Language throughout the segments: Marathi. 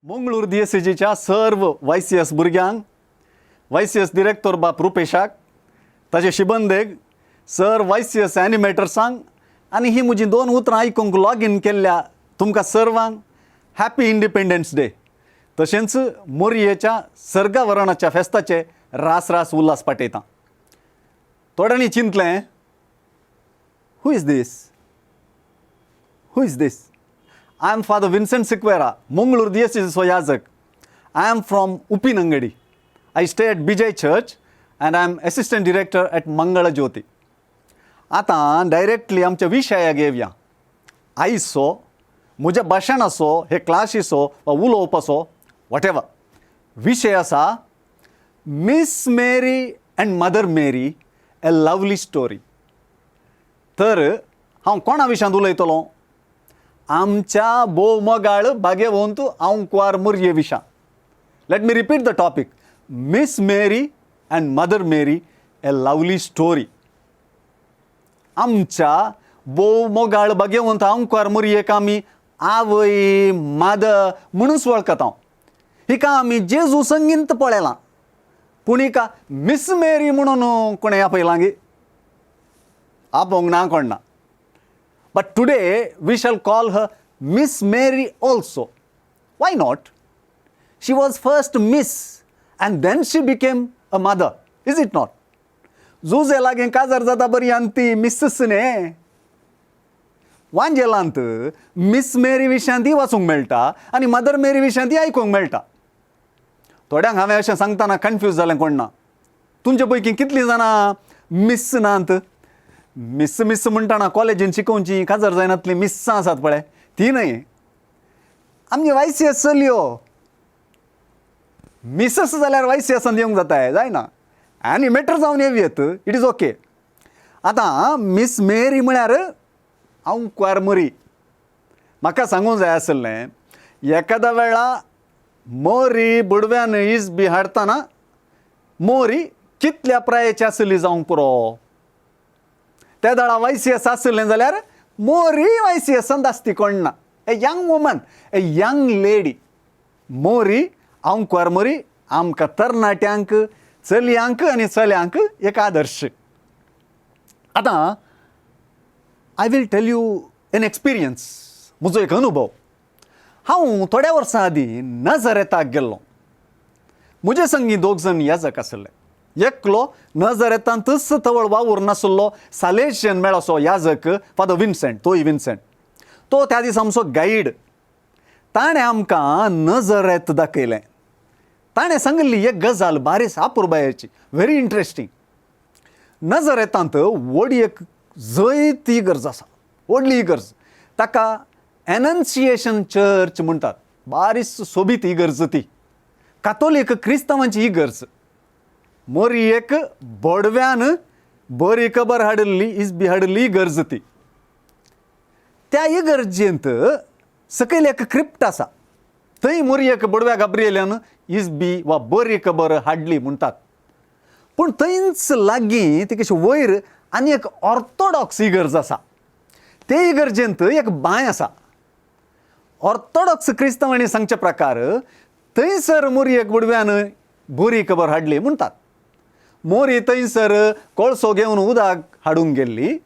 मंगळूर DSCच्या सर्व YCS भुरग्यांक YCS डिरेक्टर बाप रुपेशाक ताचे शिबंदेक सर YCS एनिमेटर्सांक आनी ही म्हजी 2 उतरां आयकूंक लॉगिन केल्ल्या तुमकां सर्वांक हॅपी इंडिपेंडन्स डे तशेंच मोरयेच्या सर्गावरणाच्या फेस्ताचे रास रास उल्हास पाटयता. थोड्यांनी चिंतलें, who is this? I am Father Vincent Sikwera, Mangalore DSC's Yazak. I am from Upinangadi. I stay at Bijay Church and I am Assistant Director at Mangala Jyoti. आता डायरेक्टली आमच्या विशयाक येवया. आयसो म्हज्या भाशण असो, हे क्लास असो वा उलोवप असो, वॉटेवर विशय आसा Miss Mary and Mother Mary a lovely story. तर हांव कोणा विशयांत उलयतलों? आमच्या बोव मोगाळ भाग्यवंतू आंवकार मोरये विशां. Let me repeat the topic. Miss Mary and Mother Mary a lovely story. आमच्या बोव मोगाळ भाग्यवंत आंवकार मोरयेक आमी आवय मादर म्हणूनच वळखता. हिका आमी जेजू संगीत पळयलां, पूण हिका मिस मेरी म्हणून कोणें आपयलां गे? आपोवंक ना कोण ना. But today we shall call her Miss Mary also. Why not? She was first Miss and then she became a mother. Is it not? Jose लागें काजार जाता बरी आंती मिस्सस न्ही. वांजेलांत मिस मेरी विशयांत वाचूंक मेळटा आनी मदर मेरी विशयांत आयकूंक मेळटा. थोड्यांक हांवें अशें सांगतना कन्फ्यूज जालें कोण ना. तुमचे पैकी कितलीं जाणां मिस नात? मिस म्हणटाना कॉलेजीन शिकोवची काजार जायनातली मिस्सां आसात पळय, ती न्हय. आमगे YCS चलयो मिसस जाल्यार YCSांत येवंक जाता, जायना. एनिमेटर जावन येवयेत, इट इज ओके. आतां मिस मेरी म्हळ्यार आंवकार मोरी. म्हाका सांगूंक जाय आसलें, एकादा वेळा मोरी बुडव्यान इज बी हाडटाना मोरी कितल्या प्रायेची आसली जावंक पुरो. त्या दाळा YCS आसलें जाल्यार मोरी YCSांत आसती कोण ना. A young woman, a young lady. मोरी आंवकार मोरी आमकां तरणाट्यांक, चलयांक आनी चल्यांक एक आदर्श. आतां I will tell you an experience, म्हजो एक अनुभव. हांव थोड्या वर्सां आदीं नजरेताक गेल्लो. म्हजे संगी 2 जण याजक आसले. एकलो नजरेतांतच तवळ वावूर नासलो सालेशियन मेळसो याजक फादर विन्सेंट, तोय विन्सेंट. तो त्या दीस आमचो गायड. ताणें आमकां नजरेत दाखयलें. ताणें सांगली एक गजाल बारीस अपुरबायेची, व्हेरी इंट्रस्टींग. नजरेतांत व्हडी एक जैत इगर्ज आसा, व्हडली इगर्ज. ताका एनन्सिएशन चर्च म्हणटात. बारीस सोबीत इगर्ज ती. कातोलीक क्रिस्तांवांची इगर्ज. मोरयेक बोडव्यान बरी खबर हाडली इजबी हाडली इगर्ज ती. त्या इगर्जेंत सकयल एक क्रिप्ट आसा. थंय मोरयेक बोडव्या गाब्रियेल्यान इजबी वा बरी खबर हाडली म्हणटात. पूण थंयच लागीं तेकेशे वयर आनी एक ऑर्थोडॉक्स इगर्ज आसा. ते इगर्जेंत एक बांय आसा. ऑर्थोडॉक्स क्रिस्तांवांनी सांगचे प्रकार थंयसर मोरयेक बोडव्यान बरी खबर हाडली म्हणटात. मोरी थंयसर कोळसो घेवन उदक हाडूंक गेल्ली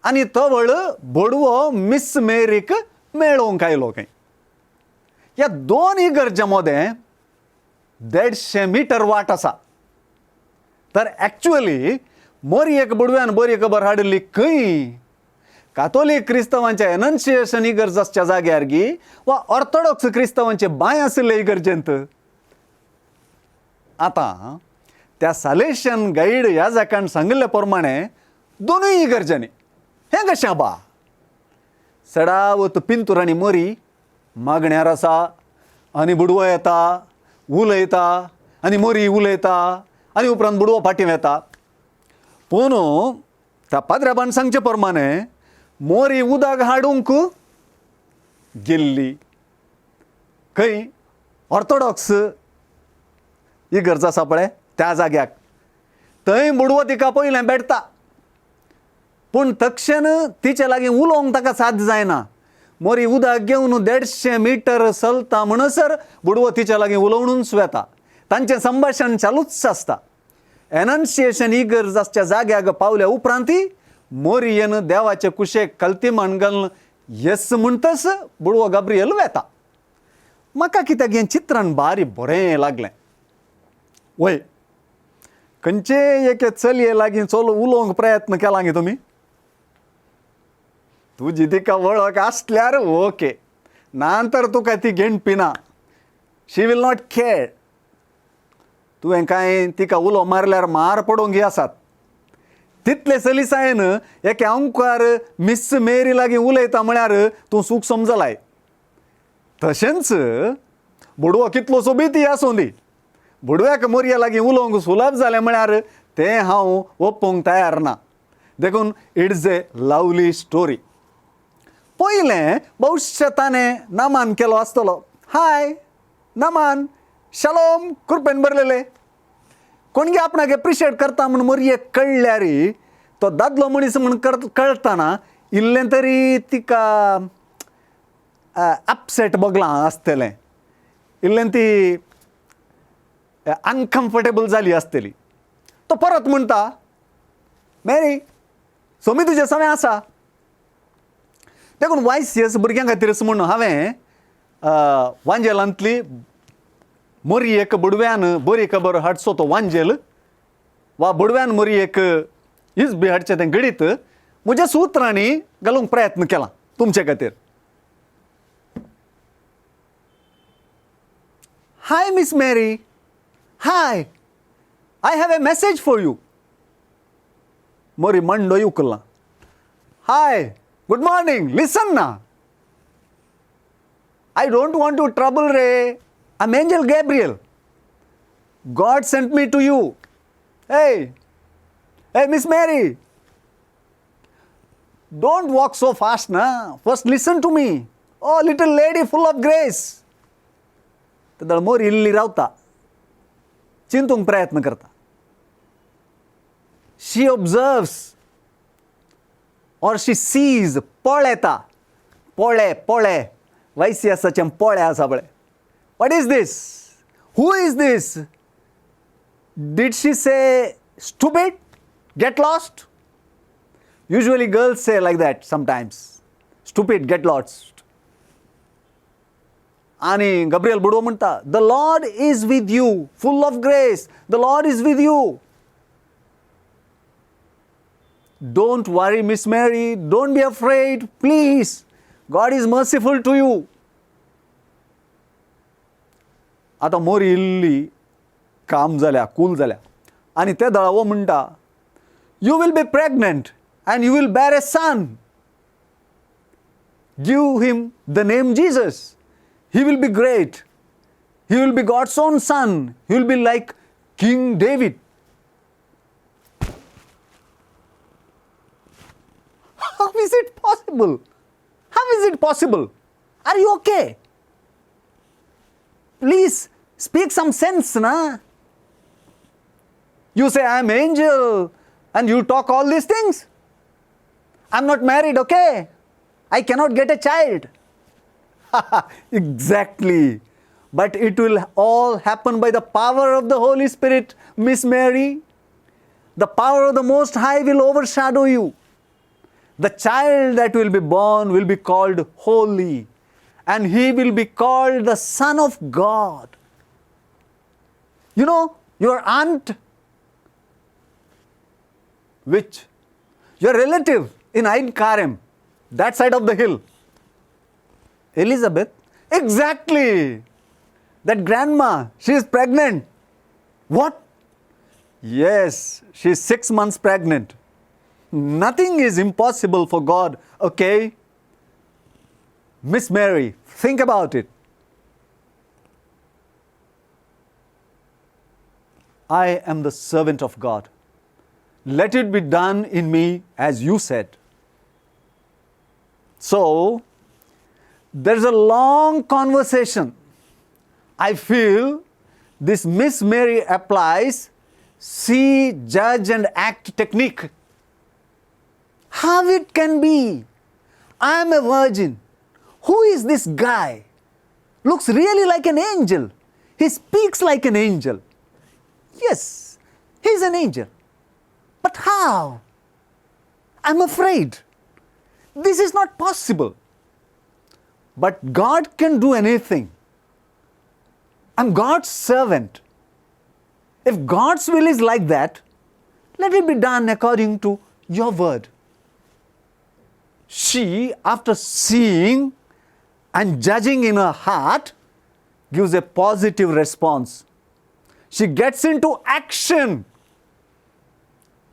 आनी तवळ बोडवो मिस मेरीक मेळोवंक आयलो खंय. ह्या 2 इगर्जा मदें 150 मीटर वाट आसा. तर एक्चुअली मोरयेक बोडव्यान बरी खबर हाडली खंय? कातोलीक क्रिस्तांवांच्या एनन्सिएशन इगर्जाच्या जाग्यार गी वा ऑर्थोडॉक्स क्रिस्तांवांचे बांय आसले इगर्जेंत. आतां त्या सालेशियन गाईड ह्या जाकान सांगिल्ले प्रमाणे 2 इगर्जांनी हें कशें बा? सडावत पिंतूर आनी मोरी मागण्यार आसा आनी बुडवो येता, उलयता आनी मोरी उलयता आनी उपरांत बुडवो फाटीं येता. पूण त्या पाद्र्याबान सांगचे प्रमाणे मोरी उदक हाडूंक गेल्ली खंय? ऑर्थोडॉक्स इगर्ज आसा पळय त्या जाग्याक. थंय बुडवो तिका पयलें भेटता. पूण तक्षण तिचे लागीं उलोवंक ताका साद जायना. मोरी उदक घेवन 150 मीटर चलता म्हणसर बुडवो तिच्या लागीं उलोवनूच वेता. तांचें संभाशण चालूच आसता. एनन्सिएशन इगर्जाच्या जाग्याक पावल्या उपरांती मोरयेन देवाचे कुशेक कल्तीमान घालून येस म्हणटस बुडवो गाब्रियल वेता. म्हाका कित्याक हें चित्रान बारी बरें लागलें. वय खंयचे एके चलये लागीं उलोवंक प्रयत्न केला गे तुमी? तुजी तिका वळख आसल्यार ओके, नांतर तुका ती घेणपिना. शी वील नॉट केअर. तुवें कांय तिका उलो मारल्यार मार पडोवंक आसात. तितले सलिसायेन एके अंकार मिस मेरी लागीं उलयता म्हळ्यार तूं सूख समजलाय. तशेंच बुडवो कितलो सोबीतय आसूं दी, बुडव्याक मोरये लागीं उलोवंक सुलभ जालें म्हळ्यार तें हांव ओप्पूंक तयार ना. देखून it is a lovely story. पयलें भविश्य ताणें नामान केलो आसतलो. हाय नामान, शालोम, कृपेन भरलेले. कोणगे आपणाक एप्रिशिएट करता म्हूण मोरयेक कळल्यार तो दादलो मनीस म्हूण कळटना इल्लें तरी तिका अपसेट बगलां आसतलें, इल्लें ती अनकम्फर्टेबल जाली आसतली. तो परत म्हणटा, मेरी सोमी तुजें समें आसा. देखून वायसीएस भुरग्यां खातीरच म्हूण हांवें वांजेलांतली मोरयेक बुडव्यान बरी खबर हाडचो तो वांजेल वा बुडव्यान मोरयेक इज बी हाडचें तें घडीत म्हज्या सुत्रांनी घालूंक प्रयत्न केला तुमचे खातीर. Hi miss Mary, hi, I have a message for you. मोरी मंडो उखल्ला. हाय, गुड मॉर्निंग, लिसन ना. I don't want to trouble Ray. I'm Angel Gabriel. God sent me to you. Hey, Miss Mary. Don't walk so fast, na. First listen to me. Oh, little lady full of grace. तर मोर इल्ली रावता, चिंतूंक प्रयत्न करता. She observes or she sees. पळयता. पळे. वायसीएसाचें पळे आसा पळय. What is this? Who is this? Did she say stupid? Get lost? Usually girls say like that sometimes. Stupid, get lost. आणि गब्रियल बुडवो म्हणटा, The Lord is with you, full of grace. The Lord is with you. Don't worry, Miss Mary. Don't be afraid, please. God is merciful to you. आता मोरी इल्ली काम जाल्या, कूल जाल्या. आणि ते दळावो म्हणटा, You will be pregnant and you will bear a son. Give him the name Jesus. He will be great. He will be God's own son. He will be like King David. How is it possible? How is it possible? Are you okay? Please speak some sense, na? You say, I'm angel, and you talk all these things. I'm not married, okay? I cannot get a child. Exactly. But it will all happen by the power of the Holy Spirit, Miss Mary. The power of the Most High will overshadow you. The child that will be born will be called Holy, and he will be called the Son of God. You know, your aunt, which? Your relative in Ain Karem, that side of the hill. Elizabeth? Exactly. That grandma, she is pregnant. What? Yes, she is 6 months pregnant. Nothing is impossible for God, okay? Miss Mary, think about it. I am the servant of God. Let it be done in me as you said. So, there's a long conversation. I feel this Miss Mary applies see, judge and act technique. How it can be? I am a virgin. who is this guy? Looks really like an angel. He speaks like an angel. Yes, he's an angel. But how? I'm afraid. This is not possible. But God can do anything. I'm God's servant. If God's will is like that, let it be done according to your word. She, after seeing and judging in her heart, gives a positive response. She gets into action.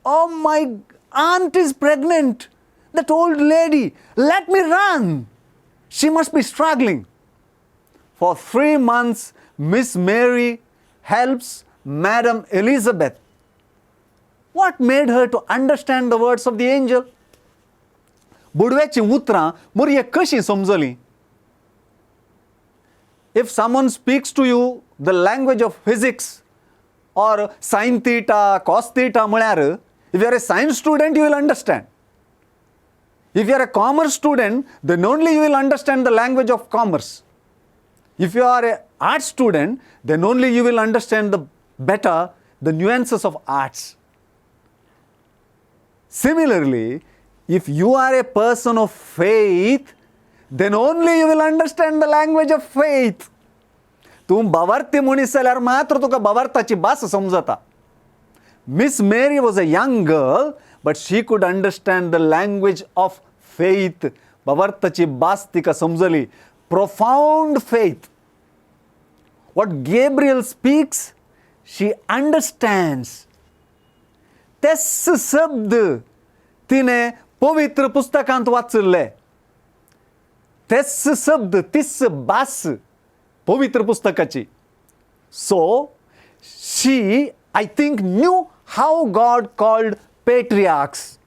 Oh, my aunt is pregnant. That old lady, let me run. She must be struggling. For 3 months, Miss Mary helps Madam Elizabeth. What made her to understand the words of the angel? बुडव्याची उतरां मोरये कशी समजली? If someone speaks to you the language of physics or sin theta, cos theta म्हळ्यार, if you are a science student, you will understand. If you are a commerce student, then only you will understand the language of commerce. If you are an art student, then only you will understand better the nuances of arts. Similarly, if you are a person of faith, then only you will understand the language of faith. तूं बावार्थी मनीस जाल्यार मात्र तुका बावार्थाची भास समजता. Miss Mary was a young girl, but she could understand the language of faith. बावार्थाची भास तिका समजली. Profound faith. What Gabriel speaks, she understands. तेच शब्द तिने पवित्र पुस्तकांत वाचले. तेच शब्द, तीच भास पवित्र पुस्तकाची. So, she, I think, knew how God called patriarchs.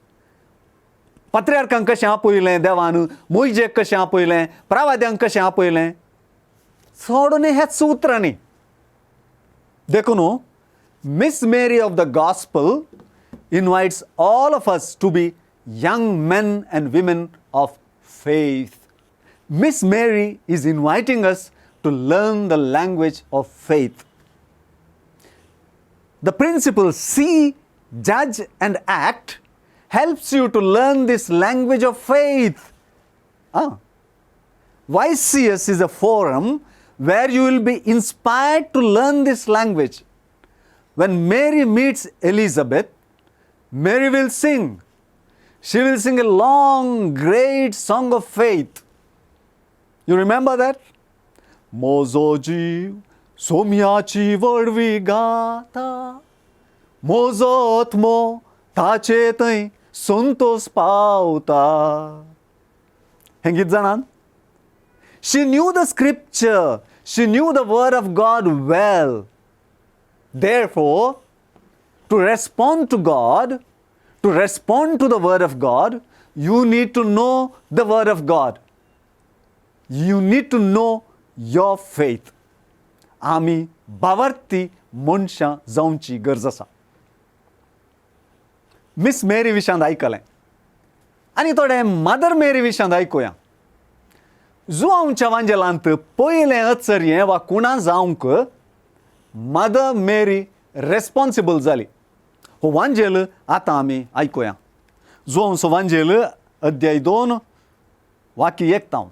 पात्र्यार्कांक कशें आपयलें देवान, मोइजेक कशें आपयलें, प्रवाद्यांक कशें आपयलें. सोडून हेच सुत्रांनी. देखून Miss Mary of the Gospel invites all of us to be young men and women of faith. Miss Mary is inviting us to learn the language of faith. The principle see, judge and act helps you to learn this language of faith. YCS is a forum where you will be inspired to learn this language. When Mary meets Elizabeth, Mary will sing. She will sing a long, great song of faith. You remember that? Mozo जीव सोम्याची वडवी गाता, मोजोत्मो ताचे थंय संतोष पावता. हें गीत जाणात? She knew the scripture. She knew the word of God well. Therefore, to respond to God, to respond to the word of God, you need to know the word of God. You need to know your faith. आमी बावार्थी मनशां जावची गरज आसा. मिस मेरी विशयांत आयकलें आनी थोडें मदर मेरी विशयांत आयकुया. जुआंवच्या वांजेलांत पयलें अत्सर्यें वा कुणां जावंक मदर मेरी रेस्पॉन्सिबल जाली. हो वांजेल आतां आमी आयकुया. जुआंवचो वांजेल अध्याय 2 वाक्य 1.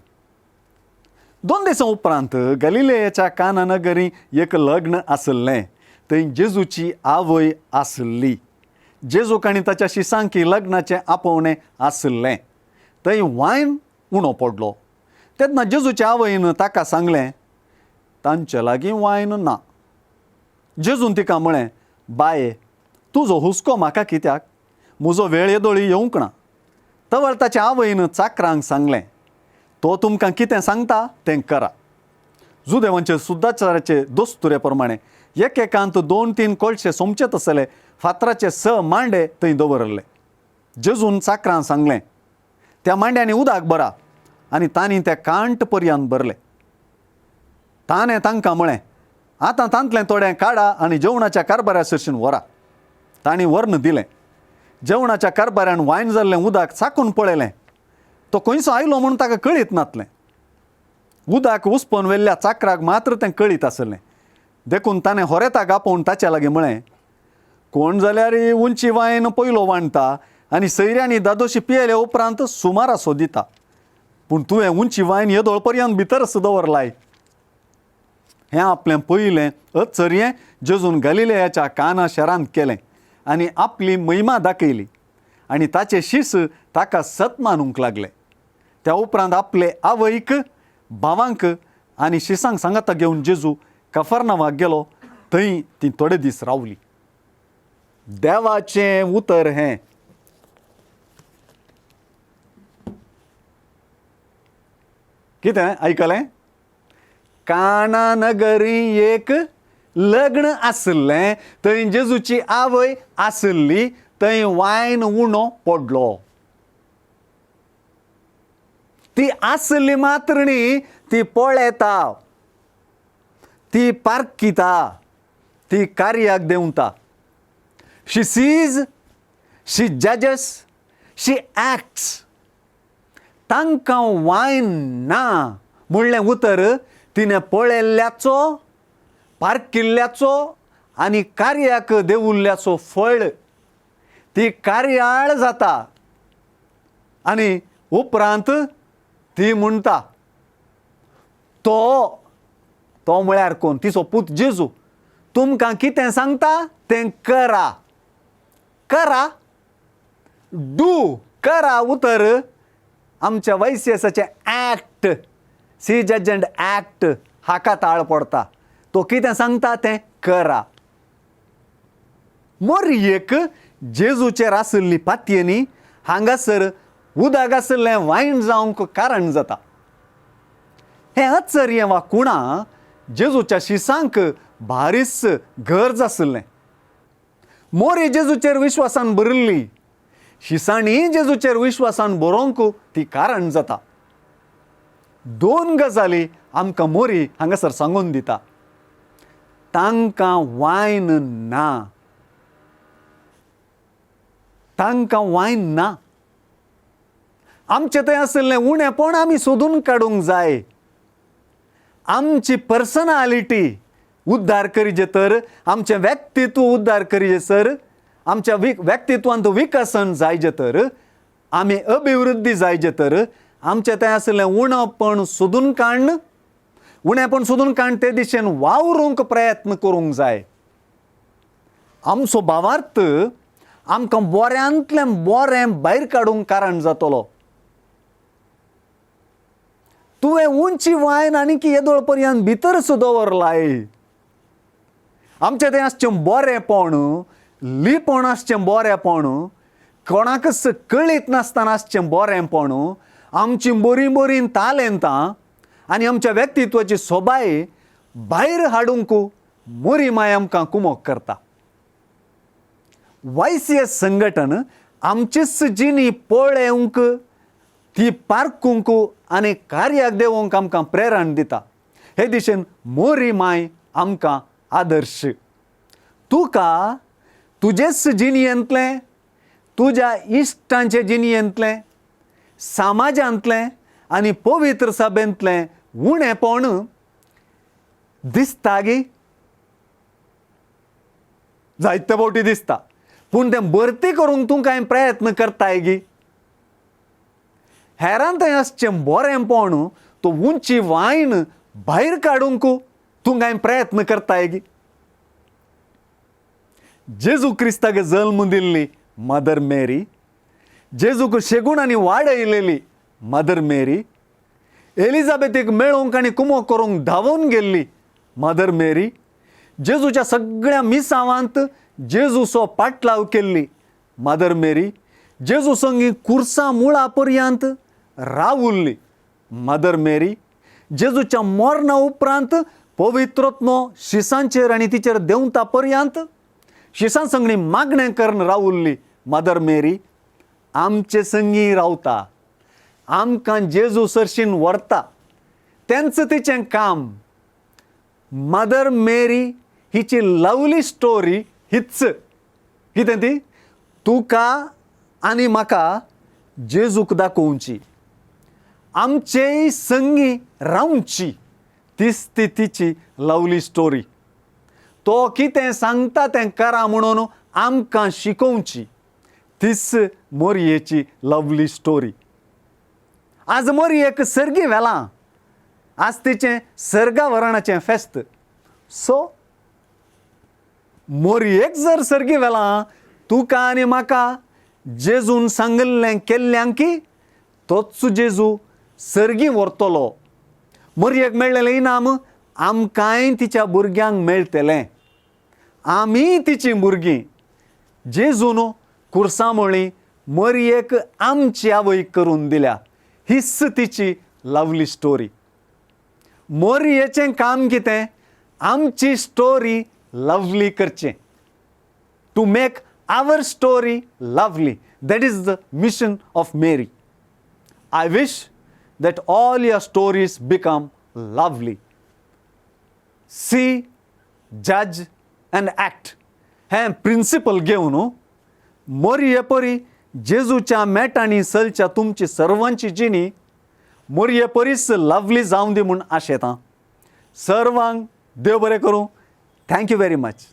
2 दिसां उपरांत गलिलेयाच्या काना नगरी एक लग्न आसलें. थंय जेजूची आवय आसली. जेजूक आनी ताच्या शिसांकी लग्नाचें आपोवणें आसलें. थंय वायन उणो पडलो. तेन्ना जेजूच्या आवयन ताका सांगलें, तांचे लागीं वायन ना. जेजून तिका म्हळें, बाये, तुजो हुस्को म्हाका कित्याक? म्हजो वेळ येदोळी येवंक ना. तवळ ताच्या आवयन चाकरांक सांगलें, तो तुमकां कितें सांगता तें करा. जुदेवांचे सुद्दाचाराचे दोस्तुरे प्रमाणे एकेकांत 2-3 कोळशे सोमचेत आसले फातराचे 6 मांडे थंय दवरले. जेजून चाकरांक सांगलें, त्या मांड्यांनी उदक भरा. आनी तांणी ते कांट पर्यंत भरले. ताणें तांकां म्हळें, आतां तांतलें थोडें काडा आनी जेवणाच्या कारबाऱ्या सरशीन व्हरा. तांणी व्हरून दिलें. जेवणाच्या कारबाऱ्यान वायन जाल्लें उदक चाखून पळयलें. तो खंयचो आयलो म्हूण ताका कळीत नासलें. उदक उस्पन वेल्ल्या चाकराक मात्र तें कळीत आसलें. देखून ताणें होरेताक आपोवन ताच्या लागीं म्हळें, कोण जाल्यार उंची वायन पयलो वांडटा आनी सयऱ्यांनी दादोशी पियेले उपरांत सुमारासो दिता, पूण तुवें उंची वायन येदोळ पर्यंत भितरच दवरलाय. हें आपलें पयलें अचर्यें जेजून गलिलेयाच्या काना शारांत केलें आनी आपली महिमा दाखयली आनी ताचे शिस ताका सत मानूंक लागले. त्या उपरांत आपले आवयक, भावांक आनी शिसांक सांगाता घेवन जेजू कफरनावाक गेलो. थंय ती थोडे दीस रावली. देवाचें उतर हें. कितें आयकलें? काना नगरी एक लग्न आसलें, थंय जेजूची आवय आसली, थंय वायन उणो पडलो. ती आसली मात्र न्ही, ती पळयता, ती पारखिता, ती कार्याक देंवता. शी सीज, शी जजेस, शी एक्ट्स. तांकां वायन ना म्हणलें उतर तिणें पळयल्ल्याचो, पारखिल्ल्याचो आनी कार्याक देवुल्ल्याचो फळ. ती कार्याळ जाता आनी उपरांत ती म्हणटा, तो म्हळ्यार कोण? तिचो पूत जेजू. तुमकां कितें सांगता तें करा. करा, डू, करा उतर आमच्या वैसेसाचे एक्ट, सी जज एंड एक्ट हाका ताळ पडटा. तो कितें सांगता तें करा. मोरयेक जेजूचेर आसली पातयेनी हांगासर उदक आसलें वायन जावंक कारण जाता. हें आश्चर्य वा कुणा जेजूच्या शिसांक भारीच गरज आसलें. मोरी जेजूचेर विश्वासान बरिल्ली, शिसांनी जेजूचेर विश्वासान बरोवंक ती कारण जाता. दोन गजाली आमकां मोरी हांगासर सांगून दिता. तांकां वायन ना. तांकां वायन ना. आमचें थंय आसलें उणेपण आमी सोदून काडूंक जाय. आमची पर्सनालिटी उद्धार करीचे तर, आमचें व्यक्तित्व उद्धार करीचे सर, आमच्या व्यक्तित्वांत विकसन जायचे तर, आमी अभिवृद्धी जायचे तर, आमचें थंय आसलें उणेपण सोदून काडन, उणेपण सोदून काडन ते दिशेन वावरूंक प्रयत्न करूंक जाय. आमचो भावार्थ आमकां बऱ्यांतलें बरें भायर काडूंक कारण जातलो. तुवें उंची वायन आनीक येदोळ पर्यंत भितरच दवरलाय. आमचें तें आसचें बरेंपण, लिपण आसचें बरेंपण, कोणाकच कळीत नासतना आसचें बरेंपण, आमची बरीं बरीं तालेंतां आनी आमच्या व्यक्तित्वाची सोबाय भायर हाडूंक मोरी माय आमकां कुमोक करता. वायसीएस संघटन आमचीच जिणी पळोवंक, ती पारखूंक आनी कार्याक देवोवंक आमकां प्रेरण दिता. हे दिशेन मोरी माय आमकां आदर्श. तुका तुजेच जिणयेंतलें, तुज्या इश्टांचे जिणयेंतलें, समाजांतलें आनी पवित्र सभेंतलें उणेपण दिसता गी? जायते फावटी दिसता, पूण तें भरती करूंक तूं कांय प्रयत्न करताय गी? हेरांत थंय आसचें बरेंपण, तो उंची वायन भायर काडूंक तूं कांय प्रयत्न करताय गी? जेजू क्रिस्ताक जल्म दिल्ली मदर मेरी, जेजूक शेगूण आनी वाडयलेली मदर मेरी, एलिझाबेथीक मेळोवंक आनी कुमो करूंक धांवून गेल्ली मदर मेरी, जेजूच्या सगळ्या मिसावांत जेजूचो पाटलाव केल्ली मदर मेरी, जेजू संगी कुर्सां मुळा पर्यंत रावुल्ली मदर मेरी, जेजूच्या मरणा उपरांत पवित्रत्नो शिसांचेर आनी तिचेर देंवता पर्यंत शिसां संगणी मागणें करून रावुल्ली मदर मेरी, आमचे संगी रावता, आमकां जेजू सरशीन व्हरता. तेंच तिचें काम. मदर मेरी हिची लवली स्टोरी हीच. कितें ती? तुका आनी म्हाका जेजूक दाखोवची. आमचेय संगी रावची तीच ती तिची लवली स्टोरी. तो कितें सांगता तें करा म्हणून आमकां शिकोवची तीच मोरयेची लवली स्टोरी. आज मोरयेक सर्गी व्हेलां. आज तिचें सर्गावरणाचें फेस्त. सो मोरयेक जर सर्गी व्हेलां, तुका आनी म्हाका जेजून सांगल्लें केल्ल्यां की तोच जेजू सर्गी व्हरतलो. मोरयेक मेळ्ळेलें इनाम आमकांय तिच्या भुरग्यांक मेळटलें. आमी तिचीं भुरगीं. जेजून कुर्सामोळी मोरयेक आमची आवय करून दिल्या. हीच तिची लवली स्टोरी. मोरयेचें काम कितें? आमची स्टोरी लवली करचें. To make our story lovely. That is the mission of Mary. I wish that all your stories become lovely. See, judge and act. हे प्रिन्सिपल घेवन मोरये जेजूच्या मेटांनी चलच्या तुमची सर्वांची जिणी मोरये परीस लवली जावं दी म्हूण आशेतां. सर्वांक देव बरें करूं. Thank you very much.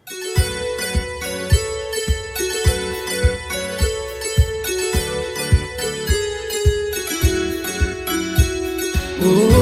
Oh